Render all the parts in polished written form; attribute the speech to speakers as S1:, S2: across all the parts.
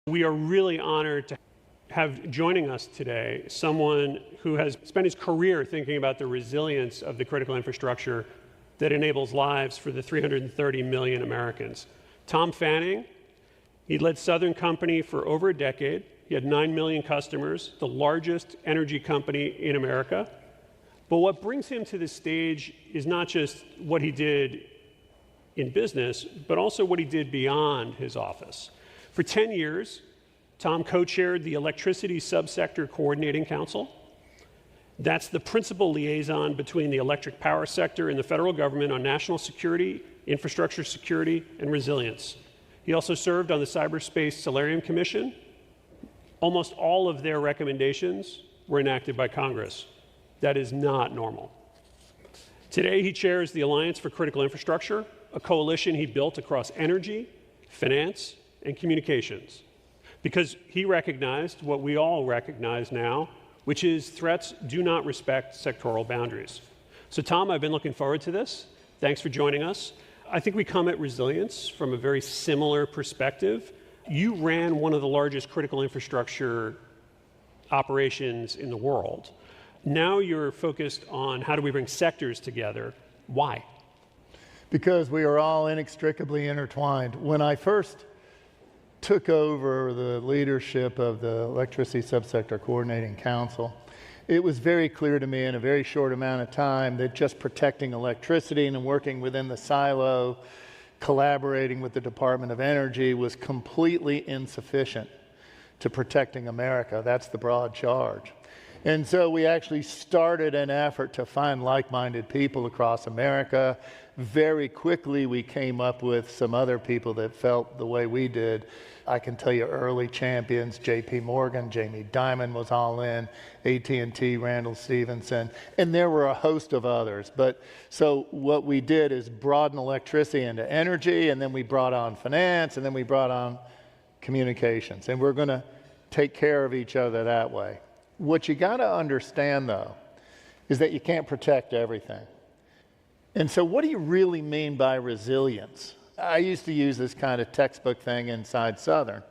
S1: We are really honored to have joining us today someone who has spent his career thinking about the resilience of the critical infrastructure that enables lives for the 330 million Americans. Tom Fanning, he led Southern Company for over a decade. He had 9 million customers, the largest energy company in America. But what brings him to this stage is not just what he did in business, but also what he did beyond his office. For 10 years, Tom co-chaired the Electricity Subsector Coordinating Council. That's the principal liaison between the electric power sector and the federal government on national security, infrastructure security, and resilience. He also served on the Cyberspace Solarium Commission. Almost all of their recommendations were enacted by Congress. That is not normal. Today, he chairs the Alliance for Critical Infrastructure, a coalition he built across energy, finance, and communications, because he recognized what we all recognize now, which is threats do not respect sectoral boundaries. So Tom, I've been looking forward to this. Thanks for joining us. I think we come at resilience from a very similar perspective. You ran one of the largest critical infrastructure operations in the world. Now you're focused on how do we bring sectors together. Why?
S2: Because we are all inextricably intertwined. When I first took over the leadership of the Electricity Subsector Coordinating Council, it was very clear to me in a very short amount of time that just protecting electricity and working within the silo, collaborating with the Department of Energy was completely insufficient to protecting America. That's the broad charge. And so we actually started an effort to find like-minded people across America. Very quickly, we came up with some other people that felt the way we did. I can tell you early champions, JP Morgan, Jamie Dimon was all in, AT&T, Randall Stephenson, and there were a host of others. But so what we did is broaden electricity into energy, and then we brought on finance, and then we brought on communications. And we're going to take care of each other that way. What you got to understand, though, is that you can't protect everything. And so what do you really mean by resilience? I used to use this kind of textbook thing inside Southern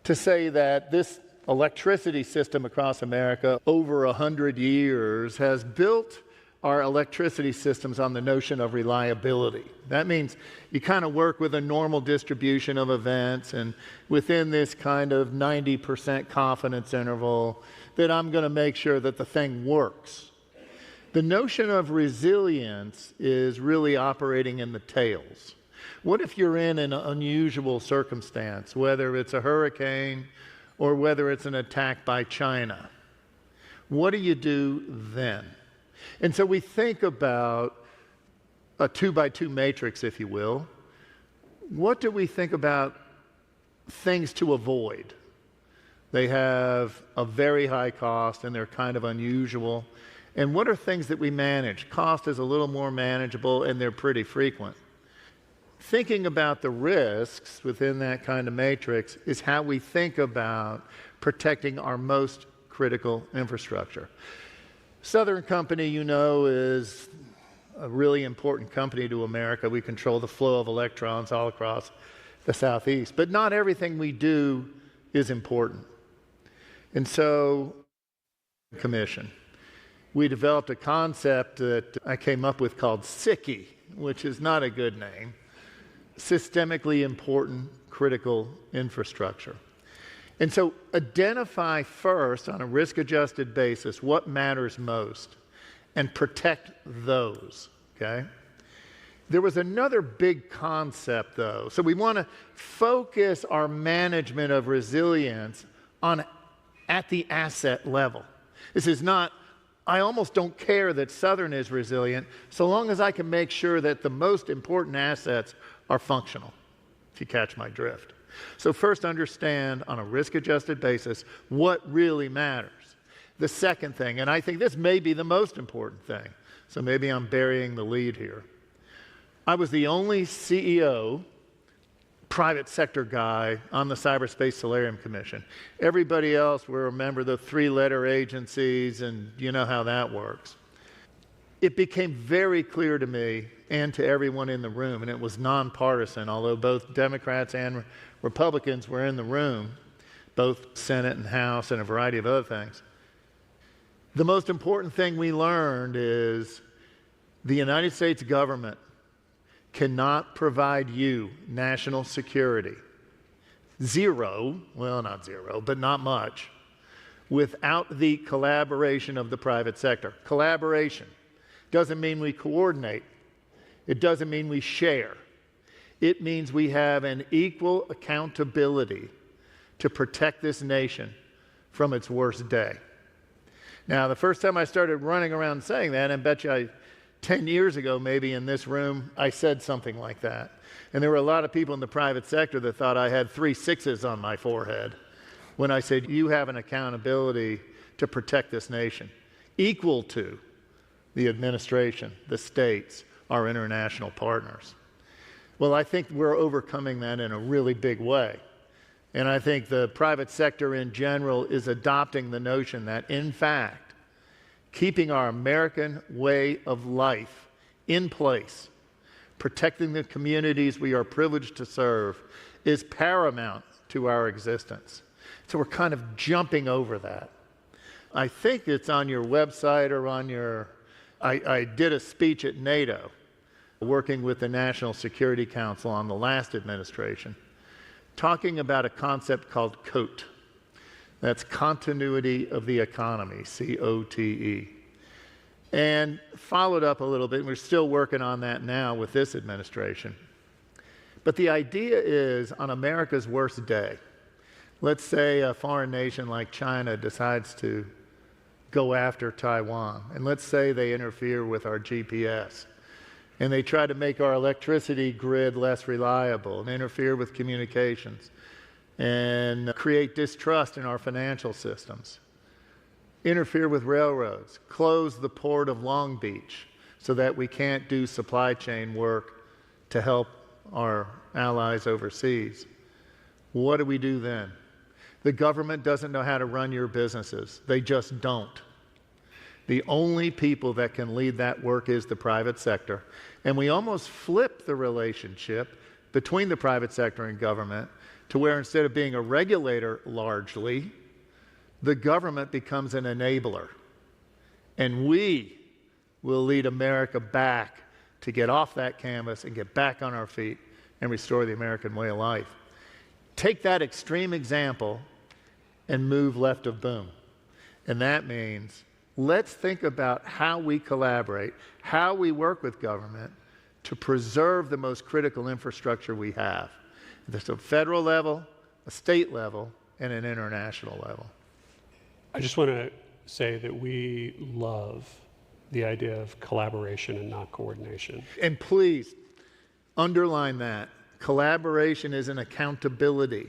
S2: to say that this electricity system across America over 100 years has built our electricity systems on the notion of reliability. That means you kind of work with a normal distribution of events, and within this kind of 90% confidence interval that I'm going to make sure that the thing works. The notion of resilience is really operating in the tails. What if you're in an unusual circumstance, whether it's a hurricane or whether it's an attack by China? What do you do then? And so we think about a 2x2 matrix, if you will. What do we think about things to avoid? They have a very high cost and they're kind of unusual. And what are things that we manage? Cost is a little more manageable and they're pretty frequent. Thinking about the risks within that kind of matrix is how we think about protecting our most critical infrastructure. Southern Company, you know, is a really important company to America. We control the flow of electrons all across the Southeast. But not everything we do is important. And so, Commission, we developed a concept that I came up with called SICI, which is not a good name. Systemically important critical infrastructure. And so identify first on a risk-adjusted basis what matters most and protect those, okay? There was another big concept though. So we want to focus our management of resilience on at the asset level. This is not, I almost don't care that Southern is resilient so long as I can make sure that the most important assets are functional, if you catch my drift. So first understand on a risk-adjusted basis what really matters. The second thing, and I think this may be the most important thing, so maybe I'm burying the lead here. I was the only CEO, private sector guy on the Cyberspace Solarium Commission. Everybody else were a member of the three-letter agencies, and you know how that works. It became very clear to me and to everyone in the room, and it was nonpartisan, although both Democrats and Republicans were in the room, both Senate and House and a variety of other things. The most important thing we learned is the United States government cannot provide you national security, zero, well, not zero, but not much, without the collaboration of the private sector. Collaboration doesn't mean we coordinate. It doesn't mean we share. It means we have an equal accountability to protect this nation from its worst day. Now, the first time I started running around saying that, I bet you 10 years ago, maybe in this room, I said something like that. And there were a lot of people in the private sector that thought I had 3 6s on my forehead when I said, you have an accountability to protect this nation, equal to the administration, the states, our international partners. Well, I think we're overcoming that in a really big way. And I think the private sector in general is adopting the notion that, in fact, keeping our American way of life in place, protecting the communities we are privileged to serve, is paramount to our existence. So we're kind of jumping over that. I think it's on your website or on your... I did a speech at NATO, working with the National Security Council on the last administration, talking about a concept called COTE. That's continuity of the economy, COTE. And followed up a little bit, and we're still working on that now with this administration. But the idea is, on America's worst day, let's say a foreign nation like China decides to go after Taiwan, and let's say they interfere with our GPS, and they try to make our electricity grid less reliable and interfere with communications and create distrust in our financial systems, interfere with railroads, close the port of Long Beach so that we can't do supply chain work to help our allies overseas. What do we do then? The government doesn't know how to run your businesses. They just don't. The only people that can lead that work is the private sector. And we almost flip the relationship between the private sector and government to where instead of being a regulator largely, the government becomes an enabler. And we will lead America back to get off that canvas and get back on our feet and restore the American way of life. Take that extreme example and move left of boom. And that means let's think about how we collaborate, how we work with government to preserve the most critical infrastructure we have. There's a federal level, a state level, and an international level.
S1: I just want to say that we love the idea of collaboration and not coordination.
S2: And please underline that. Collaboration is an accountability.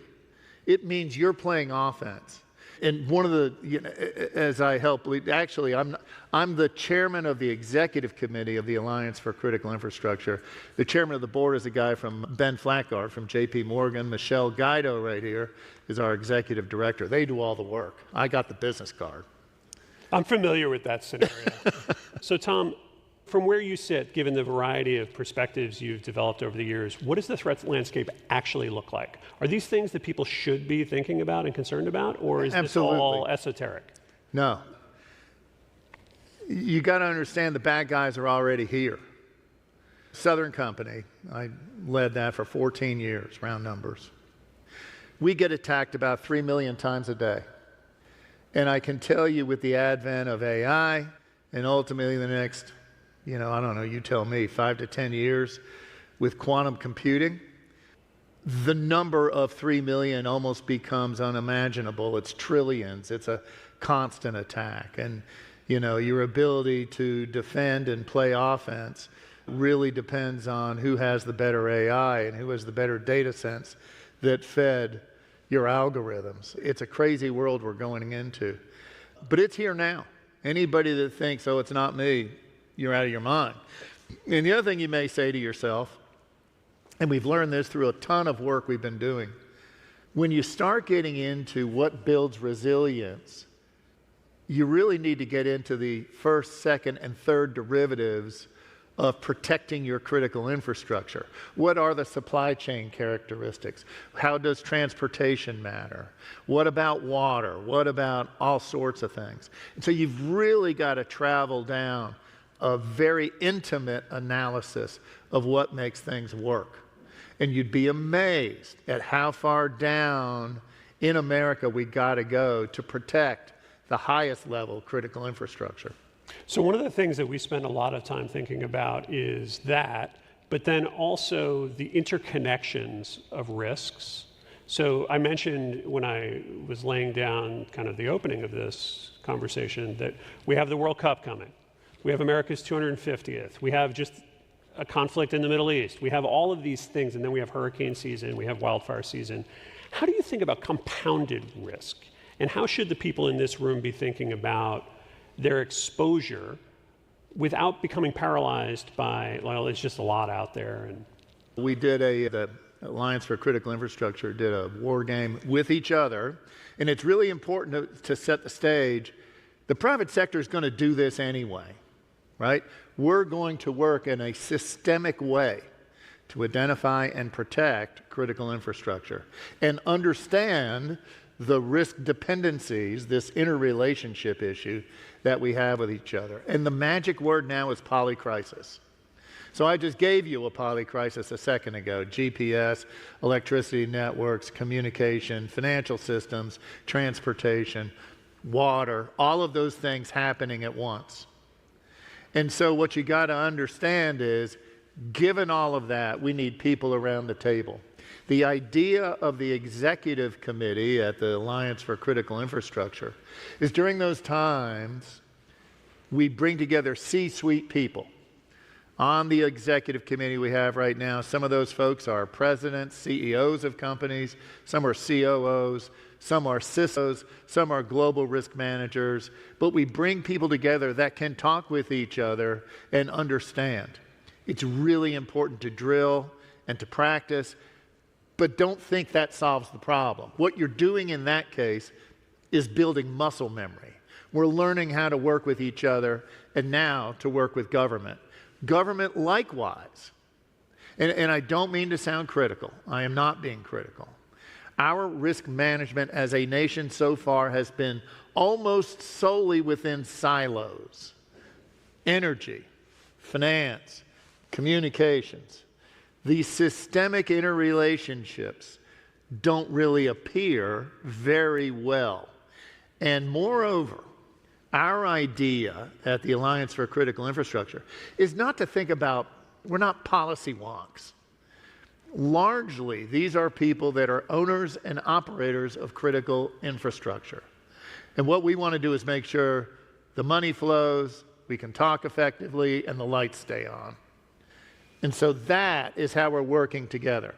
S2: It means you're playing offense. And one of the, as I help lead, actually, I'm the chairman of the executive committee of the Alliance for Critical Infrastructure. The chairman of the board is a guy from Ben Flackard from JP Morgan. Michelle Guido right here is our executive director. They do all the work. I got the business card.
S1: I'm familiar with that scenario. So Tom, from where you sit, given the variety of perspectives you've developed over the years, what does the threat landscape actually look like? Are these things that people should be thinking about and concerned about, or is this all esoteric?
S2: No. You got to understand the bad guys are already here. Southern Company, I led that for 14 years, round numbers. We get attacked about 3 million times a day. And I can tell you with the advent of AI and ultimately the next, I don't know, you tell me, 5 to 10 years with quantum computing, the number of 3 million almost becomes unimaginable. It's trillions. It's a constant attack. And, your ability to defend and play offense really depends on who has the better AI and who has the better data sense that fed your algorithms. It's a crazy world we're going into. But it's here now. Anybody that thinks, oh, it's not me, you're out of your mind. And the other thing you may say to yourself, and we've learned this through a ton of work we've been doing, when you start getting into what builds resilience, you really need to get into the first, second, and third derivatives of protecting your critical infrastructure. What are the supply chain characteristics? How does transportation matter? What about water? What about all sorts of things? And so you've really got to travel down a very intimate analysis of what makes things work. And you'd be amazed at how far down in America we got to go to protect the highest level critical infrastructure.
S1: So one of the things that we spend a lot of time thinking about is that, but then also the interconnections of risks. So I mentioned when I was laying down kind of the opening of this conversation that we have the World Cup coming. We have America's 250th. We have just a conflict in the Middle East. We have all of these things, and then we have hurricane season, we have wildfire season. How do you think about compounded risk? And how should the people in this room be thinking about their exposure without becoming paralyzed by, well, it's just a lot out there? And
S2: we did the Alliance for Critical Infrastructure did a war game with each other, and it's really important to set the stage. The private sector is going to do this anyway, right? We're going to work in a systemic way to identify and protect critical infrastructure and understand the risk dependencies, this interrelationship issue that we have with each other. And the magic word now is polycrisis. So I just gave you a polycrisis a second ago: GPS, electricity networks, communication, financial systems, transportation, water, all of those things happening at once. And so what you got to understand is, given all of that, we need people around the table. The idea of the executive committee at the Alliance for Critical Infrastructure is during those times, we bring together C-suite people. On the executive committee we have right now, some of those folks are presidents, CEOs of companies, some are COOs, some are CISOs, some are global risk managers, but we bring people together that can talk with each other and understand. It's really important to drill and to practice, but don't think that solves the problem. What you're doing in that case is building muscle memory. We're learning how to work with each other and now to work with government. Government likewise. And I don't mean to sound critical. I am not being critical. Our risk management as a nation so far has been almost solely within silos. Energy, finance, communications. These systemic interrelationships don't really appear very well. And moreover, our idea at the Alliance for Critical Infrastructure is not to think about, we're not policy wonks. Largely, these are people that are owners and operators of critical infrastructure. And what we want to do is make sure the money flows, we can talk effectively, and the lights stay on. And so that is how we're working together.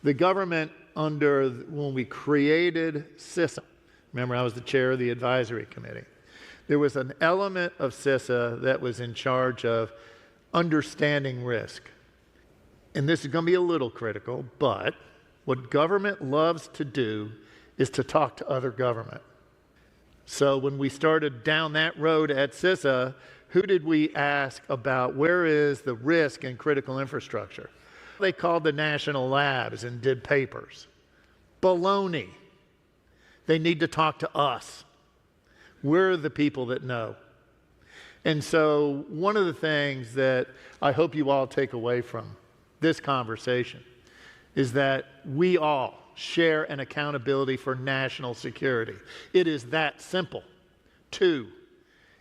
S2: The government when we created CISA, remember I was the chair of the advisory committee, there was an element of CISA that was in charge of understanding risk. And this is going to be a little critical, but what government loves to do is to talk to other government. So when we started down that road at CISA, who did we ask about where is the risk in critical infrastructure? They called the national labs and did papers. Baloney. They need to talk to us. We're the people that know. And so one of the things that I hope you all take away from this conversation is that we all share an accountability for national security. It is that simple. 2,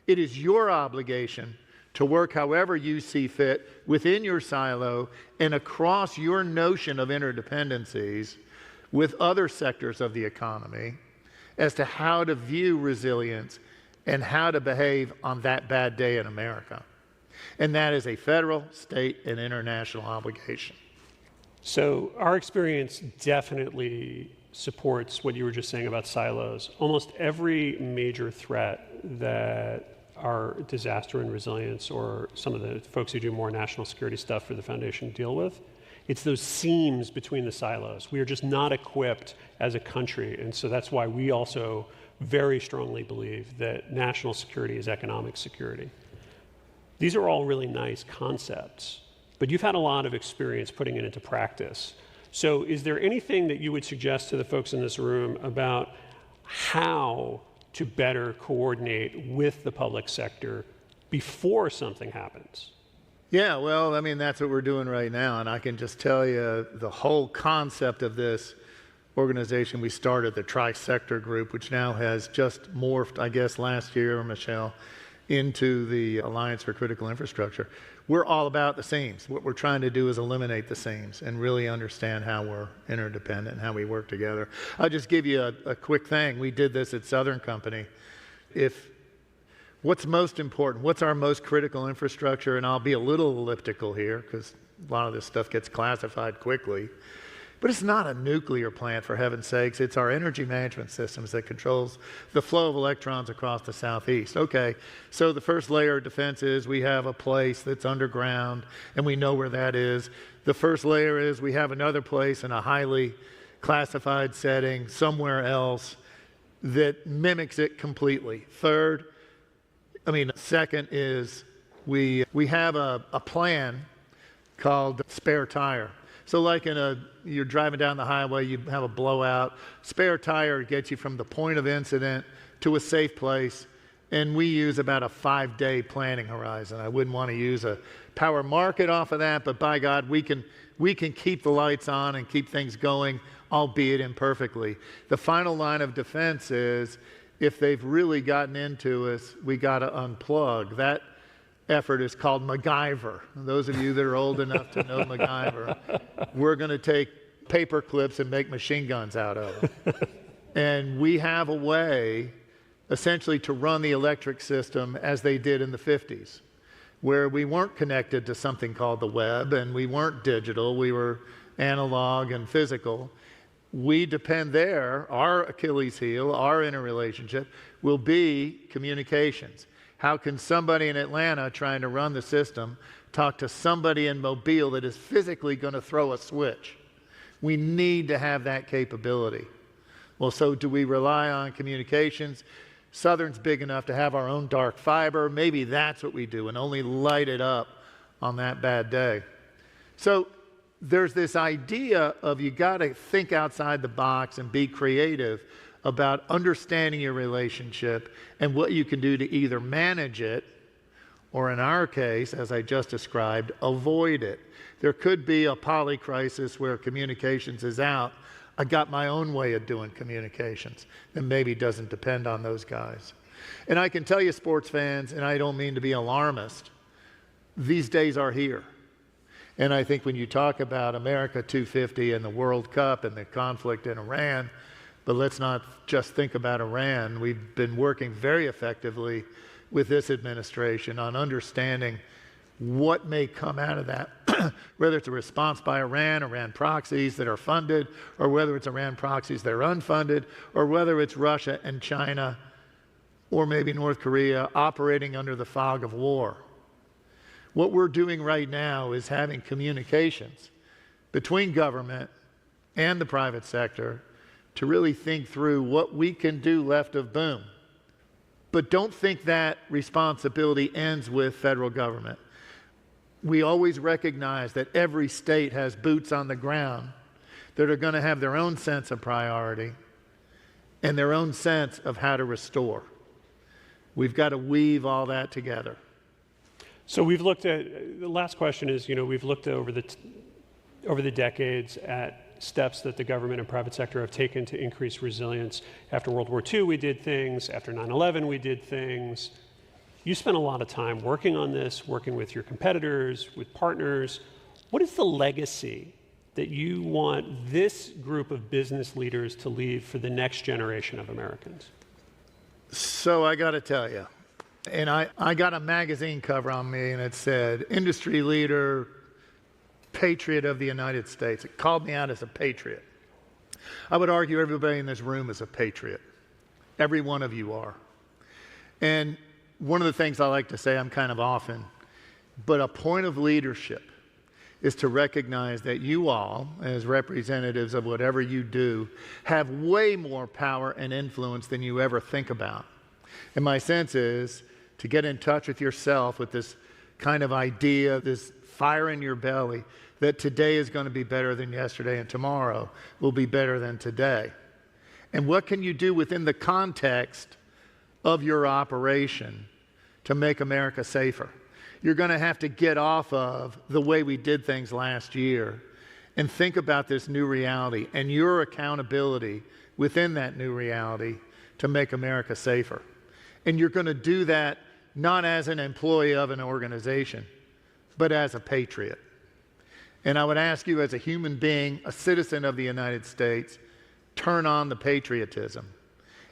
S2: it is your obligation to work however you see fit within your silo and across your notion of interdependencies with other sectors of the economy as to how to view resilience and how to behave on that bad day in America. And that is a federal, state, and international obligation.
S1: So our experience definitely supports what you were just saying about silos. Almost every major threat that our disaster and resilience or some of the folks who do more national security stuff for the foundation deal with, it's those seams between the silos. We are just not equipped as a country, and so that's why we also very strongly believe that national security is economic security. These are all really nice concepts, but you've had a lot of experience putting it into practice. So is there anything that you would suggest to the folks in this room about how to better coordinate with the public sector before something happens?
S2: Yeah, well, I mean, that's what we're doing right now. And I can just tell you the whole concept of this organization we started, the Tri Sector Group, which now has just morphed, I guess, last year, Michelle, into the Alliance for Critical Infrastructure. We're all about the seams. What we're trying to do is eliminate the seams and really understand how we're interdependent and how we work together. I'll just give you a quick thing. We did this at Southern Company. What's most important? What's our most critical infrastructure? And I'll be a little elliptical here because a lot of this stuff gets classified quickly. But it's not a nuclear plant, for heaven's sakes. It's our energy management systems that controls the flow of electrons across the southeast. Okay, so the first layer of defense is we have a place that's underground, and we know where that is. The first layer is we have another place in a highly classified setting somewhere else that mimics it completely. Second is we have a plan called spare tire. So like you're driving down the highway, you have a blowout, spare tire gets you from the point of incident to a safe place, and we use about a 5-day planning horizon. I wouldn't want to use a power market off of that, but by God, we can keep the lights on and keep things going, albeit imperfectly. The final line of defense is if they've really gotten into us, we got to unplug. That effort is called MacGyver. Those of you that are old enough to know MacGyver, we're going to take paper clips and make machine guns out of them. And we have a way, essentially, to run the electric system as they did in the 50s, where we weren't connected to something called the web, and we weren't digital, we were analog and physical. We depend there, our Achilles heel, our interrelationship, will be communications. How can somebody in Atlanta trying to run the system talk to somebody in Mobile that is physically going to throw a switch? We need to have that capability. Well, so do we rely on communications? Southern's big enough to have our own dark fiber. Maybe that's what we do and only light it up on that bad day. So there's this idea of you got to think outside the box and be creative about understanding your relationship and what you can do to either manage it or, in our case, as I just described, avoid it. There could be a polycrisis where communications is out. I got my own way of doing communications that maybe doesn't depend on those guys. And I can tell you, sports fans, and I don't mean to be alarmist, these days are here. And I think when you talk about America 250 and the World Cup and the conflict in Iran, but let's not just think about Iran. We've been working very effectively with this administration on understanding what may come out of that, whether it's a response by Iran proxies that are funded, or whether it's Iran proxies that are unfunded, or whether it's Russia and China, or maybe North Korea operating under the fog of war. What we're doing right now is having communications between government and the private sector to really think through what we can do left of boom. But don't think that responsibility ends with federal government. We always recognize that every state has boots on the ground that are going to have their own sense of priority and their own sense of how to restore. We've got to weave all that together.
S1: So we've looked at, the last question is, we've looked over the decades at steps that the government and private sector have taken to increase resilience. After World War II, we did things. After 9/11, we did things. You spent a lot of time working on this, working with your competitors, with partners. What is the legacy that you want this group of business leaders to leave for the next generation of Americans?
S2: So I got to tell you, and I got a magazine cover on me, and it said, industry leader, patriot of the United States. It called me out as a patriot. I would argue everybody in this room is a patriot. Every one of you are. And one of the things I like to say, I'm kind of often, but a point of leadership is to recognize that you all, as representatives of whatever you do, have way more power and influence than you ever think about. And my sense is to get in touch with yourself with this kind of idea, this fire in your belly that today is going to be better than yesterday and tomorrow will be better than today. And what can you do within the context of your operation to make America safer? You're going to have to get off of the way we did things last year and think about this new reality and your accountability within that new reality to make America safer. And you're going to do that not as an employee of an organization, but as a patriot. And I would ask you, as a human being, a citizen of the United States, turn on the patriotism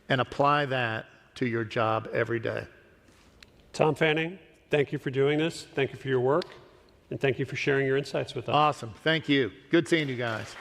S2: and apply that to your job every day.
S1: Tom Fanning, thank you for doing this. Thank you for your work. And thank you for sharing your insights with us.
S2: Awesome. Thank you. Good seeing you guys.